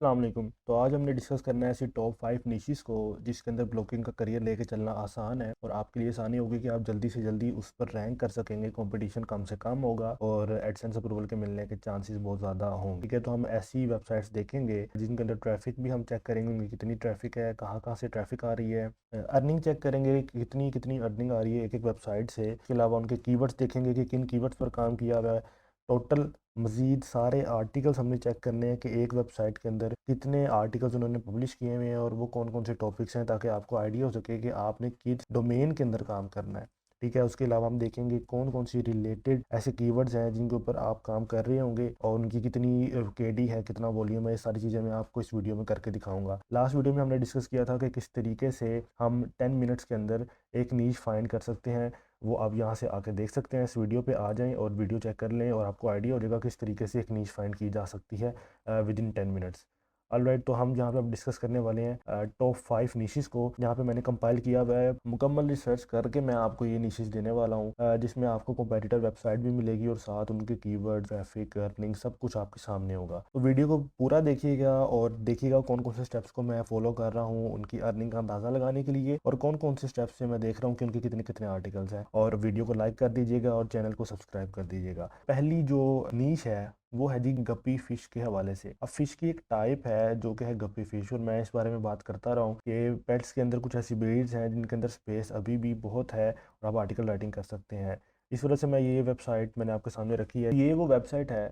अस्सलामुअलैकुम। तो आज हमने डिस्कस करना है ऐसी टॉप 5 निशेस को जिसके अंदर ब्लॉगिंग का करियर लेके चलना आसान है और आपके लिए आसानी होगी कि आप जल्दी से जल्दी उस पर रैंक कर सकेंगे। कंपटीशन कम से कम होगा और एडसेंस अप्रूवल के मिलने के चांसेस बहुत ज़्यादा होंगे। ठीक है, तो हम ऐसी वेबसाइट्स देखेंगे जिनके अंदर ट्रैफिक भी हम चेक करेंगे, उनकी कितनी ट्रैफिक है, कहाँ कहाँ से ट्रैफिक आ रही है। अर्निंग चेक करेंगे कि कितनी कितनी अर्निंग आ रही है एक एक वेबसाइट से। इसके अलावा उनके कीवर्ड्स देखेंगे कि किन कीवर्ड्स पर काम किया हुआ है। टोटल मज़ीद सारे आर्टिकल्स हमने चेक करने हैं कि एक वेबसाइट के अंदर कितने आर्टिकल्स उन्होंने पब्लिश किए हुए हैं और वो कौन कौन से टॉपिक्स हैं, ताकि आपको आइडिया हो सके कि आपने किस डोमेन के अंदर काम करना है। ठीक है, उसके अलावा हम देखेंगे कौन कौन सी रिलेटेड ऐसे कीवर्ड्स हैं जिनके ऊपर आप काम कर रहे होंगे और उनकी कितनी केडी है, कितना वॉल्यूम है। ये सारी चीज़ें मैं आपको इस वीडियो में करके दिखाऊंगा। लास्ट वीडियो में हमने डिस्कस किया था कि किस तरीके से हम 10 मिनट्स के अंदर एक नीश फाइंड कर सकते हैं। वो आप यहाँ से आके देख सकते हैं, इस वीडियो पे आ जाएं और वीडियो चेक कर लें और आपको आइडिया हो जाएगा किस तरीके से एक नीश फाइंड की जा सकती है विद इन 10 मिनट्स। ऑलराइट, तो हम यहाँ पे अब डिस्कस करने वाले हैं टॉप 5 निशेस को। यहाँ पे मैंने कंपाइल किया हुआ है, मुकम्मल रिसर्च करके मैं आपको ये निशेस देने वाला हूँ, जिसमें आपको कंपेटिटर वेबसाइट भी मिलेगी और साथ उनके कीवर्ड, ट्रैफिक, अर्निंग सब कुछ आपके सामने होगा। तो वीडियो को पूरा देखिएगा और देखिएगा कौन कौन से स्टेप्स को मैं फॉलो कर रहा हूँ उनकी अर्निंग का अंदाज़ा लगाने के लिए, और कौन कौन से स्टेप्स से मैं देख रहा हूँ कि उनके कितने कितने आर्टिकल्स हैं। और वीडियो को लाइक कर दीजिएगा और चैनल को सब्सक्राइब कर दीजिएगा। पहली जो नीश है वो है जी गप्पी फिश के हवाले से। अब फिश की एक टाइप है जो कि है गप्पी फिश, और मैं इस बारे में बात करता रहा हूँ कि पेट्स के अंदर कुछ ऐसी ब्रीड्स हैं जिनके अंदर स्पेस अभी भी बहुत है और आप आर्टिकल राइटिंग कर सकते हैं। इस वजह से मैं ये वेबसाइट मैंने आपके सामने रखी है। ये वो वेबसाइट है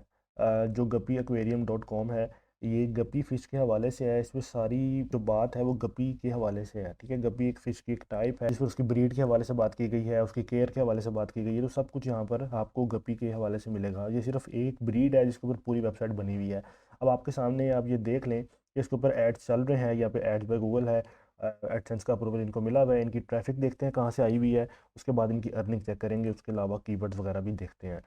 जो गप्पी एक्वेरियम डॉट कॉम है। ये गप्पी फ़िश के हवाले से है, इसमें सारी जो बात है वो गप्पी के हवाले से है। ठीक है, गप्पी एक फ़िश की एक टाइप है जिसमें उसकी ब्रीड के हवाले से बात की गई है, उसकी केयर के हवाले से बात की गई है। तो सब कुछ यहाँ पर आपको गप्पी के हवाले से मिलेगा। ये सिर्फ एक ब्रीड है जिसके ऊपर पूरी वेबसाइट बनी हुई है। अब आपके सामने आप ये देख लें कि इसके ऊपर एड्स चल रहे हैं, यहाँ पे एड्स बाय गूगल है। एडसेंस का अप्रूवल इनको मिला हुआ है। इनकी ट्रैफिक देखते हैं कहाँ से आई हुई है, उसके बाद इनकी अर्निंग चेक करेंगे, उसके अलावा कीवर्ड्स वगैरह भी देखते हैं।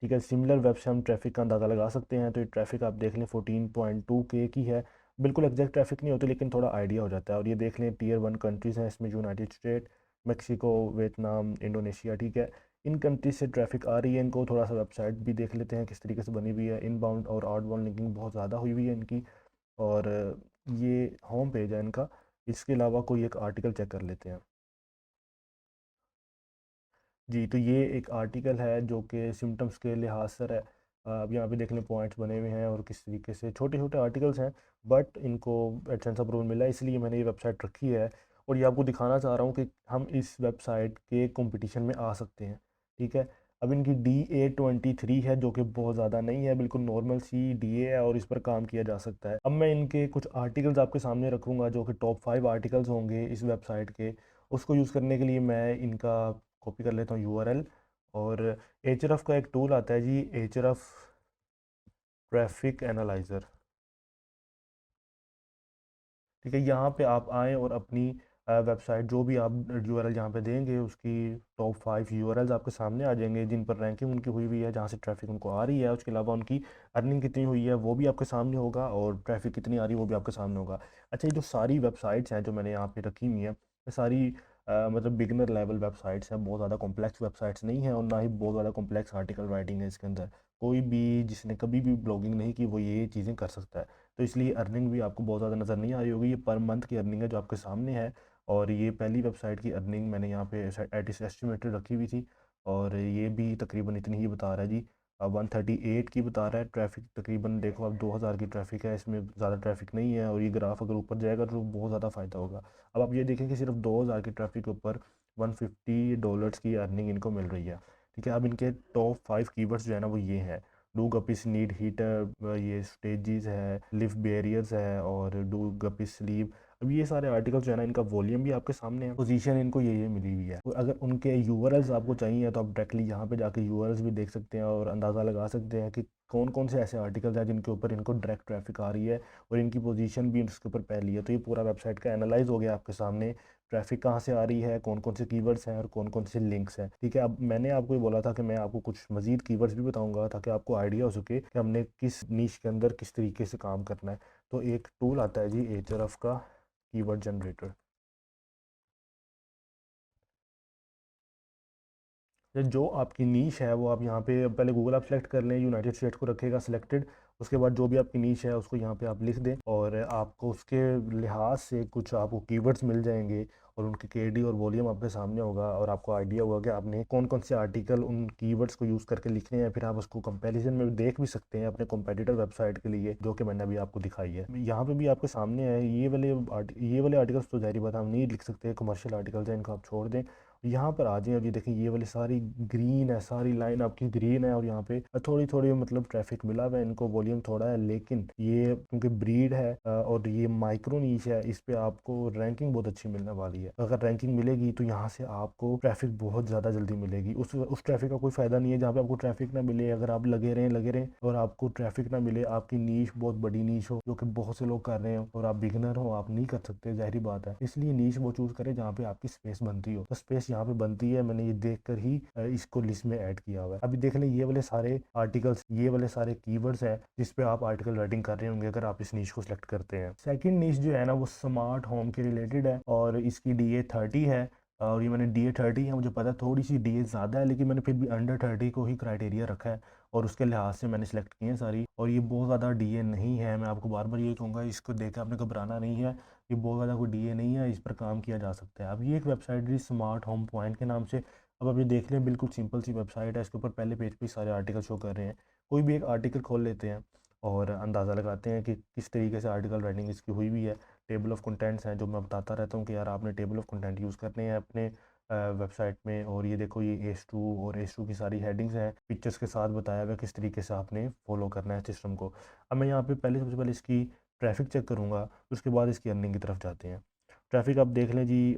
ठीक है, सिमिलर वेब से हम ट्रैफिक का अंदाज़ा लगा सकते हैं। तो ये ट्रैफिक आप देख लें 14.2K की है। बिल्कुल एग्जैक्ट ट्रैफिक नहीं होती लेकिन थोड़ा आइडिया हो जाता है। और ये देख लें टियर 1 कंट्रीज़ हैं इसमें, United state, Mexico, Vietnam, Indonesia. ठीक है, इन कंट्रीज से ट्रैफिक आ रही है। इनको थोड़ा सा वेबसाइट भी देख लेते हैं किस तरीके से बनी हुई है। इनबाउंड और आउटबाउंड लिंकिंग बहुत ज़्यादा हुई हुई है इनकी। और ये होम पेज है इनका। इसके अलावा कोई एक आर्टिकल चेक कर लेते हैं। जी, तो ये एक आर्टिकल है जो कि सिम्टम्स के लिहाज से है। अब यहाँ पे देख लें पॉइंट्स बने हुए हैं और किस तरीके से छोटे छोटे आर्टिकल्स हैं, बट इनको एडसेंस अप्रूवल मिला है, इसलिए मैंने ये वेबसाइट रखी है। और ये आपको दिखाना चाह रहा हूँ कि हम इस वेबसाइट के कंपटीशन में आ सकते हैं। ठीक है, अब इनकी DA23 है जो कि बहुत ज़्यादा नहीं है, बिल्कुल नॉर्मल सी DA है और इस पर काम किया जा सकता है। अब मैं इनके कुछ आर्टिकल्स आपके सामने रखूँगा जो कि टॉप 5 आर्टिकल्स होंगे इस वेबसाइट के। उसको यूज़ करने के लिए मैं इनका कॉपी कर लेता हूँ URL। और एचरफ का एक टूल आता है जी, एचरफ ट्रैफिक एनालाइज़र। ठीक है, यहाँ पे आप आएँ और अपनी वेबसाइट जो भी आप URL जहाँ पे देंगे उसकी टॉप 5 URLs आपके सामने आ जाएंगे जिन पर रैंकिंग उनकी हुई हुई है, जहाँ से ट्रैफिक उनको आ रही है। उसके अलावा उनकी अर्निंग कितनी हुई है वो भी आपके सामने होगा और ट्रैफिक कितनी आ रही है वो भी आपके सामने होगा। अच्छा, ये जो सारी वेबसाइट्स हैं जो मैंने यहाँ पे रखी हुई हैं, ये सारी मतलब बिगनर लेवल वेबसाइट्स हैं, बहुत ज़्यादा कॉम्प्लेक्स वेबसाइट्स नहीं हैं और ना ही बहुत ज़्यादा कॉम्प्लेक्स आर्टिकल राइटिंग है इसके अंदर। कोई भी जिसने कभी भी ब्लॉगिंग नहीं की वो ये चीज़ें कर सकता है। तो इसलिए अर्निंग भी आपको बहुत ज़्यादा नज़र नहीं आ रही होगी। ये पर मंथ की अर्निंग है जो आपके सामने है। और ये पहली वेबसाइट की अर्निंग मैंने यहाँ पे एस्टिमेटेड रखी हुई थी और ये भी तकरीबन इतनी ही बता रहा है जी। 138 की बता रहा है ट्रैफिक। तकरीबन देखो अब 2000 की ट्रैफिक है, इसमें ज़्यादा ट्रैफिक नहीं है और ये ग्राफ अगर ऊपर जाएगा तो बहुत ज़्यादा फ़ायदा होगा। अब आप ये देखें कि सिर्फ 2000 की ट्रैफिक के ऊपर $150 की अर्निंग इनको मिल रही है। ठीक है, अब इनके टॉप 5 कीवर्ड्स जो है ना वो ये हैं। डू गपीस नीड हीटर, ये स्टेजेस है, लिव बैरियर्स है, और डू गपीस स्लीप। अब ये सारे आर्टिकल्स जो है ना इनका वॉल्यूम भी आपके सामने है, पोजीशन इनको ये मिली हुई है। तो अगर उनके यूआरएल्स आपको चाहिए तो आप डायरेक्टली यहाँ पे जाके यूआरएल्स भी देख सकते हैं और अंदाज़ा लगा सकते हैं कि कौन कौन से ऐसे आर्टिकल्स हैं जिनके ऊपर इनको डायरेक्ट ट्रैफिक आ रही है और इनकी पोजीशन भी उसके ऊपर पहली है। तो ये पूरा वेबसाइट का एनालाइज हो गया आपके सामने, ट्रैफिक कहाँ से आ रही है, कौन कौन से कीवर्ड्स हैं और कौन कौन से लिंक्स हैं। ठीक है, अब मैंने आपको ये बोला था कि मैं आपको कुछ मजीद कीवर्ड्स भी बताऊंगा ताकि आपको आइडिया हो सके कि हमने किस नीश के अंदर किस तरीके से काम करना है। तो एक टूल आता है जी एचरफ का, कीवर्ड जनरेटर। जो आपकी नीश है वो आप यहाँ पे पहले गूगल आप सेलेक्ट कर लें, यूनाइटेड स्टेट्स को रखेगा सिलेक्टेड। उसके बाद जो भी आपकी नीश है उसको यहाँ पे आप लिख दें और आपको उसके लिहाज से कुछ आपको कीवर्ड्स मिल जाएंगे और उनके केडी और वॉल्यूम आपके सामने होगा और आपको आइडिया होगा कि आपने कौन कौन से आर्टिकल उन कीवर्ड्स को यूज़ करके लिखने हैं। फिर आप उसको कंपैरिजन में देख भी सकते हैं अपने कॉम्पिटिटर वेबसाइट के लिए, जो कि मैंने अभी आपको दिखाई है। यहाँ पे भी आपके सामने है ये वाले आर्टिकल्स तो जाहिर बात है हम नहीं लिख सकते, कमर्शियल आर्टिकल्स हैं, इनको आप छोड़ दें। यहाँ पर आ जाए, अब ये देखें ये वाली सारी ग्रीन है, सारी लाइन आपकी ग्रीन है और यहाँ पे थोड़ी थोड़ी मतलब ट्रैफिक मिला हुआ है, इनको वॉल्यूम थोड़ा है, लेकिन ये क्योंकि ब्रीड है और ये माइक्रो नीच है, इस पे आपको रैंकिंग बहुत अच्छी मिलने वाली है। अगर रैंकिंग मिलेगी तो यहाँ से आपको ट्रैफिक बहुत ज़्यादा जल्दी मिलेगी। उस ट्रैफिक का कोई फ़ायदा नहीं है जहाँ पे आपको ट्रैफिक ना मिले। अगर आप लगे रहें और आपको ट्रैफिक ना मिले, आपकी नीश बहुत बड़ी नीश हो जो कि बहुत से लोग कर रहे हो और आप बिगनर हो, आप नहीं कर सकते, ज़ाहिर बात है। इसलिए नीश वो चूज़ करें जहाँ पे आपकी स्पेस बनती हो। तो स्पेस यहाँ पे बनती है, मैंने ये देख कर ही इसको लिस्ट में ऐड किया हुआ है। अभी देख लें ये वाले सारे आर्टिकल्स, ये वाले सारे कीवर्ड्स हैं जिस पे आप आर्टिकल राइटिंग कर रहे होंगे अगर आप इस नीश को सिलेक्ट करते हैं। सेकंड नीश जो है ना वो स्मार्ट होम के रिलेटेड है और इसकी DA30 है और ये मैंने DA30 है, मुझे पता है थोड़ी सी DA ज़्यादा है, लेकिन मैंने फिर भी अंडर 30 को ही क्राइटेरिया रखा है और उसके लिहाज से मैंने सेलेक्ट की है सारी। और ये बहुत ज़्यादा DA नहीं है, मैं आपको बार बार ये कहूँगा, इसको देख के आपने घबराना नहीं है, ये बहुत ज़्यादा कोई DA नहीं है, इस पर काम किया जा सकता है। अब ये एक वेबसाइट है स्मार्ट होम पॉइंट के नाम से। अब आप ये देख लें, बिल्कुल सिंपल सी वेबसाइट है, इसके ऊपर पहले पेज पे सारे आर्टिकल शो कर रहे हैं। कोई भी एक आर्टिकल खोल लेते हैं और अंदाज़ा लगाते हैं कि किस तरीके से आर्टिकल राइटिंग इसकी हुई हुई है। टेबल ऑफ कंटेंट्स हैं जो मैं बताता रहता हूँ कि यार आपने टेबल ऑफ कंटेंट यूज़ करने हैं अपने वेबसाइट में। और ये देखो, ये एस2 और एस2 की सारी हेडिंग्स हैं, पिक्चर्स के साथ बताया हुआ किस तरीके से आपने फॉलो करना है सिस्टम को। अब मैं यहाँ पे सबसे पहले इसकी ट्रैफिक चेक करूँगा, उसके बाद इसकी अर्निंग की तरफ जाते हैं। ट्रैफिक आप देख लें जी,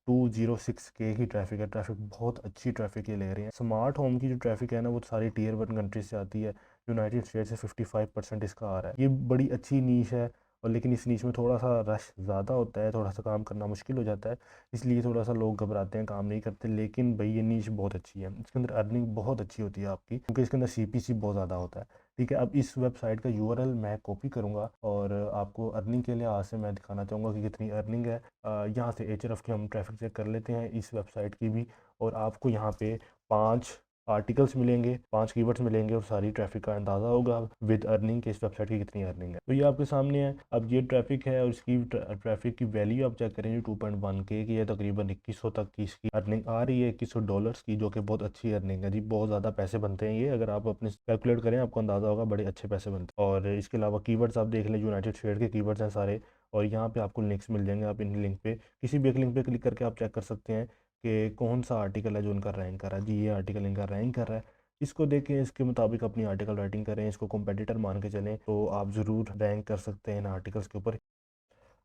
206K की ट्रैफिक है। ट्रैफिक बहुत अच्छी ट्रैफिक ये ले रहे हैं। स्मार्ट होम की जो ट्रैफिक है ना वो सारी Tier 1 कंट्रीज से आती है। यूनाइटेड स्टेट से 55% इसका आ रहा है। ये बड़ी अच्छी नीश है और लेकिन इस नीच में थोड़ा सा रश ज़्यादा होता है, थोड़ा सा काम करना मुश्किल हो जाता है, इसलिए थोड़ा सा लोग घबराते हैं, काम नहीं करते। लेकिन भाई ये नीच बहुत अच्छी है, इसके अंदर अर्निंग बहुत अच्छी होती है आपकी, क्योंकि इसके अंदर CPC बहुत ज़्यादा होता है। ठीक है, अब इस वेबसाइट का URL मैं कॉपी करूँगा और आपको अर्निंग के लिहाज से मैं दिखाना चाहूँगा कि कितनी अर्निंग है। यहाँ से Ahrefs की हम ट्रैफिक चेक कर लेते हैं इस वेबसाइट की भी, और आपको यहाँ पे 5 आर्टिकल्स मिलेंगे, 5 कीवर्ड्स मिलेंगे और सारी ट्रैफिक का अंदाज़ा होगा विद अर्निंग कि इस वेबसाइट की कितनी अर्निंग है। तो ये आपके सामने है। अब ये ट्रैफिक है और इसकी ट्रैफिक की वैल्यू आप चेक करेंगे 2.1K की है, तकरीबन 2100 तक की इसकी अर्निंग आ रही है, $2100 की, जो कि बहुत अच्छी अर्निंग है जी। बहुत ज़्यादा पैसे बनते हैं ये, अगर आप अपने कैलकुलेट करें आपको अंदाज़ा होगा, बड़े अच्छे पैसे बनते हैं। और इसके अलावा कीवर्ड्स आप देख लें, यूनाइटेड स्टेट के कीवर्ड्स हैं सारे, और यहाँ पे आपको लिंक्स मिल जाएंगे। आप इन लिंक पे किसी भी एक लिंक पे क्लिक करके आप चेक कर सकते हैं कि कौन सा आर्टिकल है जो उनका रैंक कर रहा है। जी ये आर्टिकल इनका रैंक कर रहा है, इसको देखें, इसके मुताबिक अपनी आर्टिकल राइटिंग करें, इसको कॉम्पिटिटर मान के चलें तो आप ज़रूर रैंक कर सकते हैं इन आर्टिकल्स के ऊपर।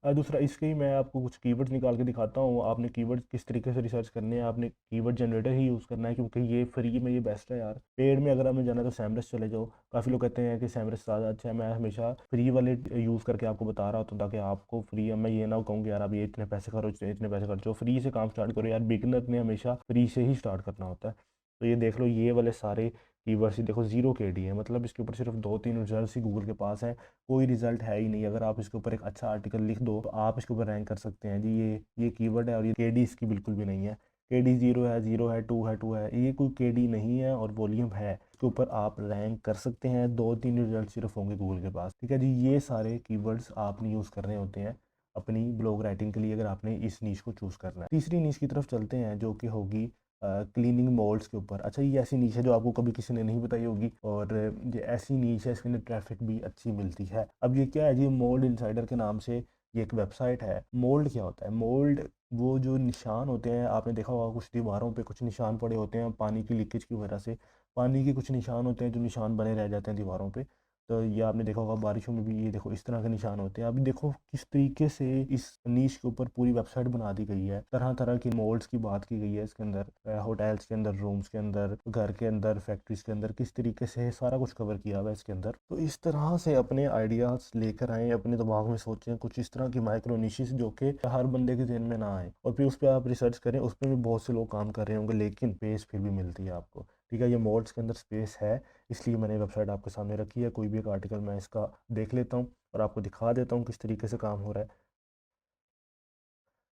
दूसरा इसके ही मैं आपको कुछ कीवर्ड्स निकाल के दिखाता हूँ। आपने कीवर्ड किस तरीके से रिसर्च करने हैं, आपने कीवर्ड जनरेटर ही यूज़ करना है, क्योंकि ये फ्री में ये बेस्ट है यार। पेड में अगर आपने जाना है तो सैमरस चले जाओ। काफ़ी लोग कहते हैं कि सैमरस ज़्यादा अच्छा है, मैं हमेशा फ्री वाले यूज़ करके आपको बता रहा होता हूँ ताकि आपको फ्री, मैं ये ना कहूँ कि यार आप ये इतने पैसे खर्चो, इतने पैसे खर्चो, फ्री से काम स्टार्ट करो यार। बिगनर ने हमेशा फ्री से ही स्टार्ट करना होता है। तो ये देख लो, ये वाले सारे कीवर्ड्स ही देखो 0 KD है, मतलब इसके ऊपर सिर्फ 2-3 रिजल्ट ही गूगल के पास हैं, कोई रिजल्ट है ही नहीं। अगर आप इसके ऊपर एक अच्छा आर्टिकल लिख दो तो आप इसके ऊपर रैंक कर सकते हैं जी। ये कीवर्ड है और ये KD इसकी बिल्कुल भी नहीं है। KD 0 है, 2 है, ये कोई KD नहीं है और वॉल्यूम है, इसके ऊपर आप रैंक कर सकते हैं। 2-3 रिजल्ट सिर्फ होंगे गूगल के पास। ठीक है जी, ये सारे कीवर्ड्स आपने यूज़ करने होते हैं अपनी ब्लॉग राइटिंग के लिए, अगर आपने इस नीश को चूज़ करना है। तीसरी नीश की तरफ चलते हैं जो कि होगी क्लीनिंग मोल्ड्स के ऊपर। अच्छा, ये ऐसी नीच है जो आपको कभी किसी ने नहीं बताई होगी और ये ऐसी नीच है, इसके अंदर ट्रैफिक भी अच्छी मिलती है। अब ये क्या है जी, मोल्ड इनसाइडर के नाम से ये एक वेबसाइट है। मोल्ड क्या होता है? मोल्ड वो जो निशान होते हैं, आपने देखा होगा कुछ दीवारों पे कुछ निशान पड़े होते हैं पानी की लीकेज की वजह से, पानी के कुछ निशान होते हैं जो निशान बने रह जाते हैं दीवारों पे। तो ये आपने देखा होगा बारिशों में भी, ये देखो इस तरह के निशान होते हैं। अभी देखो किस तरीके से इस नीश के ऊपर पूरी वेबसाइट बना दी गई है, तरह तरह की मोल्ड्स की बात की गई है इसके अंदर, होटल्स के अंदर, रूम्स के अंदर, घर के अंदर, फैक्ट्रीज के अंदर, किस तरीके से सारा कुछ कवर किया हुआ है इसके अंदर। तो इस तरह से अपने आइडियाज़ लेकर आएँ, अपने दिमाग में सोचें कुछ इस तरह की माइक्रो निशेस जो कि हर बंदे के जहन में ना आए, और फिर उस पर आप रिसर्च करें। उस पर भी बहुत से लोग काम कर रहे होंगे, लेकिन स्पेस फिर भी मिलती है आपको। ठीक है, ये मोल्ड्स के अंदर स्पेस है, इसलिए मैंने वेबसाइट आपके सामने रखी है। कोई भी एक आर्टिकल मैं इसका देख लेता हूँ और आपको दिखा देता हूँ किस तरीके से काम हो रहा है।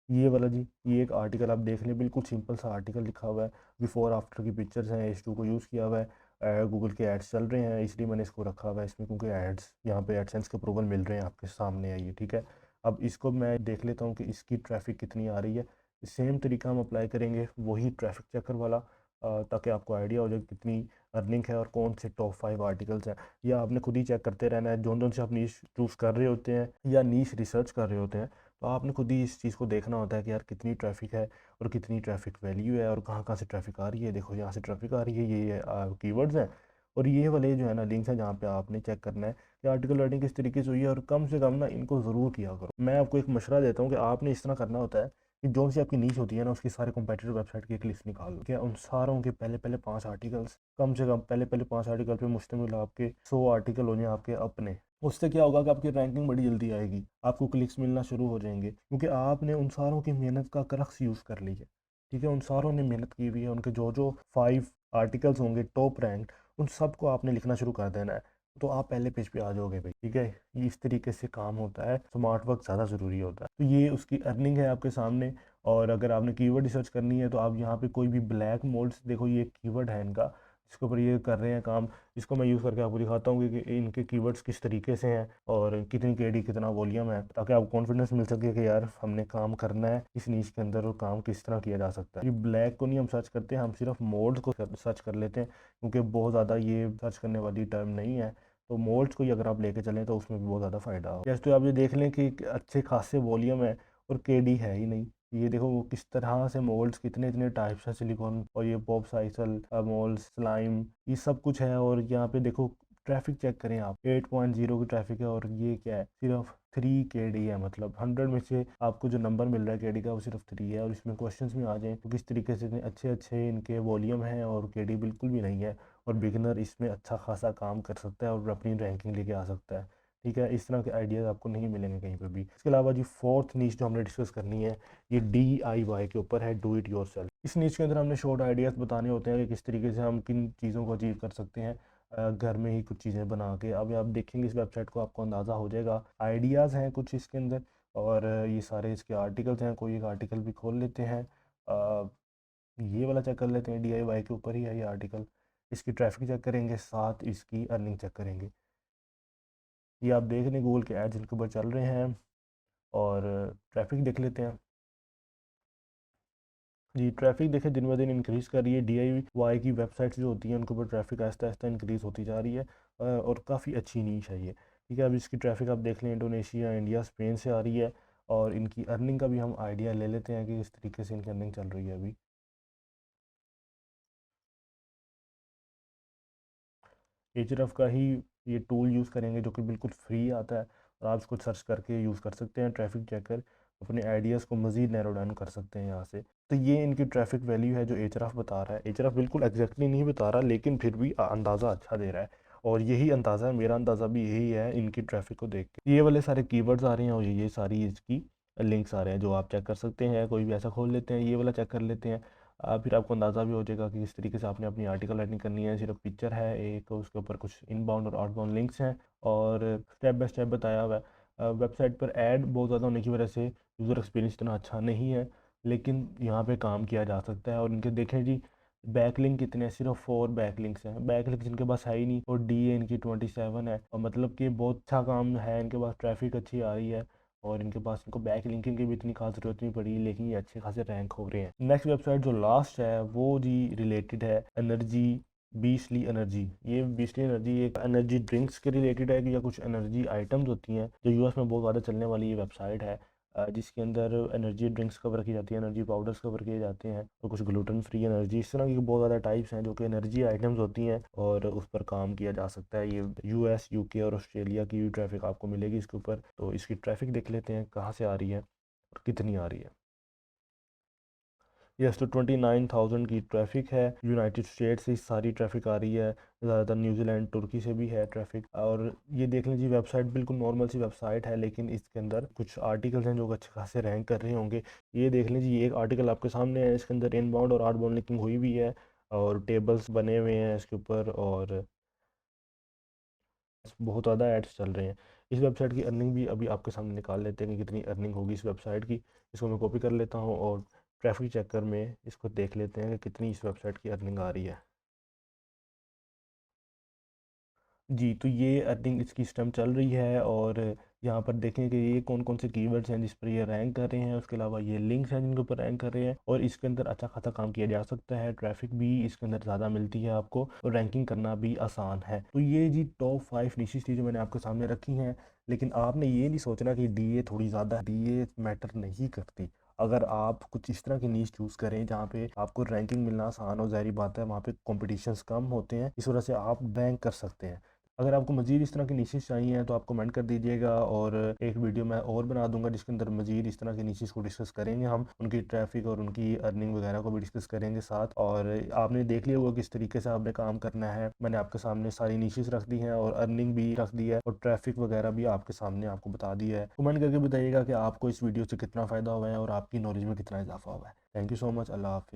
ये वाला जी, ये एक आर्टिकल आप देख लें, बिल्कुल सिंपल सा आर्टिकल लिखा हुआ है, बिफोर आफ्टर की पिक्चर्स हैं, H2 को यूज़ किया हुआ है। गूगल के एड्स चल रहे हैं, इसलिए मैंने इसको रखा हुआ है इसमें, क्योंकि एड्स यहाँ पे एडसेंस के अप्रूवल मिल रहे हैं, आपके सामने है ये, ठीक है। अब इसको मैं देख लेता हूँ कि इसकी ट्रैफिक कितनी आ रही है। सेम तरीका हम अप्लाई करेंगे, वही ट्रैफिक चेकर वाला, ताकि आपको आइडिया हो जाए कितनी अर्निंग है और कौन से टॉप 5 आर्टिकल्स हैं। या आपने खुद ही चेक करते रहना है, जोन जोन से आप नीश चूज़ कर रहे होते हैं या नीश रिसर्च कर रहे होते हैं, तो आपने खुद ही इस चीज़ को देखना होता है कि यार कितनी ट्रैफिक है और कितनी ट्रैफिक वैल्यू है और कहाँ कहाँ से ट्रैफिक आ रही है। देखो यहाँ से ट्रैफिक आ रही है, ये कीवर्ड्स हैं, और ये वाले जो है ना लिंक्स हैं जहाँ पे आपने चेक करना है कि आर्टिकल राइटिंग किस तरीके से हुई है, और कम से कम ना इनको ज़रूर किया करो। मैं आपको एक मशवरा देता हूँ कि आपने इस तरह करना होता है कि जो सी आपकी नीच होती है ना, उसकी सारे कॉम्पिटिटर वेबसाइट की एक लिस्ट निकाल लो, क्या उन सारों के पहले पहले 5 आर्टिकल्स, कम से कम पहले पहले 5 आर्टिकल पे मुश्तमिल आपके 100 आर्टिकल हो जाए आपके अपने। उससे क्या होगा कि आपकी रैंकिंग बड़ी जल्दी आएगी, आपको क्लिक्स मिलना शुरू हो जाएंगे, क्योंकि आपने उन सारों की मेहनत का क्रक्स यूज़ कर ली है, ठीक है। उन सारों ने मेहनत की हुई है, उनके जो जो 5 आर्टिकल्स होंगे टॉप रैंक, उन सबको आपने लिखना शुरू कर देना है, तो आप पहले पेज पे आ जाओगे भाई, ठीक है। ये इस तरीके से काम होता है, स्मार्ट वर्क ज़्यादा ज़रूरी होता है। तो ये उसकी अर्निंग है आपके सामने। और अगर आपने कीवर्ड रिसर्च करनी है तो आप यहाँ पे कोई भी ब्लैक मोल्ड्स, देखो ये कीवर्ड है इनका जिसके ऊपर ये कर रहे हैं काम, इसको मैं यूज़ करके आपको दिखाता हूँ कि इनके कीवर्ड्स किस तरीके से हैं और कितनी केडी कितना वॉल्यूम है, ताकि आपको कॉन्फिडेंस मिल सके कि यार हमने काम करना है इस नीच के अंदर और काम किस तरह किया जा सकता है। ये ब्लैक को नहीं हम सर्च करते, हम सिर्फ मोल्ड्स को सर्च कर लेते हैं, क्योंकि बहुत ज़्यादा ये सर्च करने वाली टर्म नहीं है। तो मोल्ड्स को ही अगर आप लेके चलें तो उसमें भी बहुत ज़्यादा फ़ायदा हो। जैसे तो आप ये देख लें कि अच्छे खासे वॉल्यूम है और केडी है ही नहीं। ये देखो वो किस तरह से मोल्ड्स, कितने इतने टाइप्स हैं, सिलिकॉन और ये पॉप साइकिल मोल्ड्स, स्लाइम, ये सब कुछ है। और यहाँ पे देखो ट्रैफिक चेक करें आप, 8.0 की ट्रैफिक है, और ये क्या है, सिर्फ 3 KD है। मतलब 100 में से आपको जो नंबर मिल रहा है केडी का वो सिर्फ 3 है। और इसमें क्वेश्चंस भी आ जाएँ तो किस तरीके से इतने अच्छे अच्छे इनके वॉल्यूम हैं और केडी बिल्कुल भी नहीं है, और बिगनर इसमें अच्छा खासा काम कर सकता है और अपनी रैंकिंग लेके आ सकता है, ठीक है। इस तरह के आइडियाज़ आपको नहीं मिलेंगे कहीं पर भी। इसके अलावा जी फोर्थ नीच जो हमने डिस्कस करनी है, ये DIY के ऊपर है, डू इट योर सेल्फ। इस नीच के अंदर हमने शॉर्ट आइडियाज़ बताने होते हैं कि किस तरीके से हम किन चीज़ों को अचीव कर सकते हैं घर में ही कुछ चीज़ें बना के। अब आप देखेंगे इस वेबसाइट को, आपको अंदाज़ा हो जाएगा, आइडियाज़ हैं कुछ इसके अंदर, और ये सारे इसके आर्टिकल्स हैं। कोई एक आर्टिकल भी खोल लेते हैं, ये वाला चेक कर लेते हैं, DIY के ऊपर ही है ये आर्टिकल। इसकी ट्रैफिक चेक करेंगे, साथ इसकी अर्निंग चेक करेंगे। ये आप देख लें गूगल के एड्स इनके ऊपर चल रहे हैं, और ट्रैफिक देख लेते हैं। जी ट्रैफिक देखें दिन ब दिन इंक्रीज़ कर रही है। DIY की वेबसाइट्स जो होती हैं उनके ऊपर ट्रैफिक आहिस्ता आहिस्ता इंक्रीज़ होती जा रही है, और काफ़ी अच्छी नीश है ये, ठीक है। अब इसकी ट्रैफिक आप देख लें, इंडोनेशिया, इंडिया, स्पेन से आ रही है। और इनकी अर्निंग का भी हम आइडिया ले लेते हैं कि किस तरीके से इनकी अर्निंग चल रही है अभी। एचरफ का ही ये टूल यूज़ करेंगे जो कि बिल्कुल फ्री आता है, और आप इसको सर्च करके यूज़ कर सकते हैं, ट्रैफिक चेकर अपने आइडियाज़ को मज़ीद नैरो डाउन कर सकते हैं यहाँ से। तो ये इनकी ट्रैफिक वैल्यू है जो एचरफ बता रहा है। एचरफ बिल्कुल एग्जैक्टली नहीं बता रहा, लेकिन फिर भी अंदाज़ा अच्छा दे रहा है, और यही अंदाज़ा है, मेरा अंदाज़ा भी यही है इनकी ट्रैफिक को देख के। ये वाले सारे कीवर्ड्स आ रहे हैं और ये सारी इसकी लिंक्स आ रहे हैं जो आप चेक कर सकते हैं। कोई भी ऐसा खोल लेते हैं, ये वाला चेक कर लेते हैं, फिर आपको अंदाज़ा भी हो जाएगा कि किस तरीके से आपने अपनी आर्टिकल राइटिंग करनी है। सिर्फ पिक्चर है एक, उसके ऊपर कुछ इनबाउंड और आउटबाउंड लिंक्स हैं, और स्टेप बाय स्टेप बताया हुआ है। वेबसाइट पर ऐड बहुत ज़्यादा होने की वजह से यूज़र एक्सपीरियंस इतना अच्छा नहीं है, लेकिन यहाँ पे काम किया जा सकता है। और इनके देखें जी बैक लिंक कितने हैं, सिर्फ 4 बैक लिंक्स हैं। बैक लिंक इनके पास है ही नहीं, और DA इनकी 27 है, और मतलब कि बहुत अच्छा काम है, इनके पास ट्रैफिक अच्छी आ रही है, और इनके पास इनको बैक लिंकिंग की भी इतनी खास ज़रूरत नहीं पड़ी, लेकिन ये अच्छे खासे रैंक हो रहे हैं। नेक्स्ट वेबसाइट जो लास्ट है वो जी रिलेटेड है एनर्जी, बीसली एनर्जी। ये बीसली एनर्जी एक एनर्जी ड्रिंक्स के रिलेटेड है, कि या कुछ एनर्जी आइटम्स होती हैं जो US में बहुत ज़्यादा चलने वाली ये वेबसाइट है, जिसके अंदर एनर्जी ड्रिंक्स कवर की जाती है, एनर्जी पाउडर्स कवर किए जाते हैं, और कुछ ग्लूटेन फ्री एनर्जी, इस तरह की बहुत ज़्यादा टाइप्स हैं जो कि एनर्जी आइटम्स होती हैं, और उस पर काम किया जा सकता है। ये US, UK और ऑस्ट्रेलिया की भी ट्रैफिक आपको मिलेगी इसके ऊपर। तो इसकी ट्रैफिक देख लेते हैं कहाँ से आ रही है और कितनी आ रही है। यस, तो 29,000 की ट्रैफिक है। यूनाइटेड स्टेट से सारी ट्रैफिक आ रही है, ज़्यादातर न्यूजीलैंड, तुर्की से भी है ट्रैफिक। और ये देख लीजिए वेबसाइट बिल्कुल नॉर्मल सी वेबसाइट है, लेकिन इसके अंदर कुछ आर्टिकल्स हैं जो अच्छे खासे रैंक कर रहे होंगे। ये देख लीजिए, ये एक आर्टिकल आपके सामने है, इसके अंदर इनबाउंड और आउटबाउंड लिंकिंग हुई भी है, और टेबल्स बने हुए हैं इसके ऊपर, और बहुत ज़्यादा एड्स चल रहे हैं। इस वेबसाइट की अर्निंग भी अभी आपके सामने निकाल लेते हैं कि कितनी अर्निंग होगी इस वेबसाइट की। इसको मैं कॉपी कर लेता हूँ, और ट्रैफिक चेकर में इसको देख लेते हैं कि कितनी इस वेबसाइट की अर्निंग आ रही है। जी, तो ये अर्निंग इसकी सिस्टम चल रही है और यहाँ पर देखें कि ये कौन-कौन से कीवर्ड्स हैं जिस पर ये रैंक कर रहे हैं, उसके अलावा ये लिंक्स हैं जिनके ऊपर रैंक कर रहे हैं और इसके अंदर अच्छा खासा काम किया जा सकता है, ट्रैफिक भी इसके अंदर ज़्यादा मिलती है आपको और रैंकिंग करना भी आसान है। तो ये जी टॉप 5 निशेज़ थी जो मैंने आपके सामने रखी हैं, लेकिन आपने ये नहीं सोचना कि डीए थोड़ी ज़्यादा है, डीए मैटर नहीं करती। अगर आप कुछ इस तरह की नीश चूज़ करें जहाँ पे आपको रैंकिंग मिलना आसान हो, ज़ाहिर-सी बात है वहाँ पे कॉम्पिटिशन्स कम होते हैं, इस वजह से आप रैंक कर सकते हैं। अगर आपको मज़ीद इस तरह की निशेज़ चाहिए हैं तो आप कमेंट कर दीजिएगा और एक वीडियो मैं और बना दूँगा जिसके अंदर मज़ीद इस तरह की निशेज़ को डिस्कस करेंगे हम, उनकी ट्रैफ़िक और उनकी अर्निंग वगैरह को भी डिस्कस करेंगे साथ। और आपने देख लिया होगा किस तरीके से आपने काम करना है। मैंने आपके सामने सारी निशेज़ रख दी हैं और अर्निंग भी रख दी है और ट्रैफ़िक वगैरह भी आपके सामने आपको बता दिया है। कमेंट करके बताइएगा कि आपको इस वीडियो से कितना फ़ायदा हुआ है और आपकी नॉलेज में कितना इज़ाफ़ा हुआ है। Thank you so much. अल्लाह हाफ़िज़।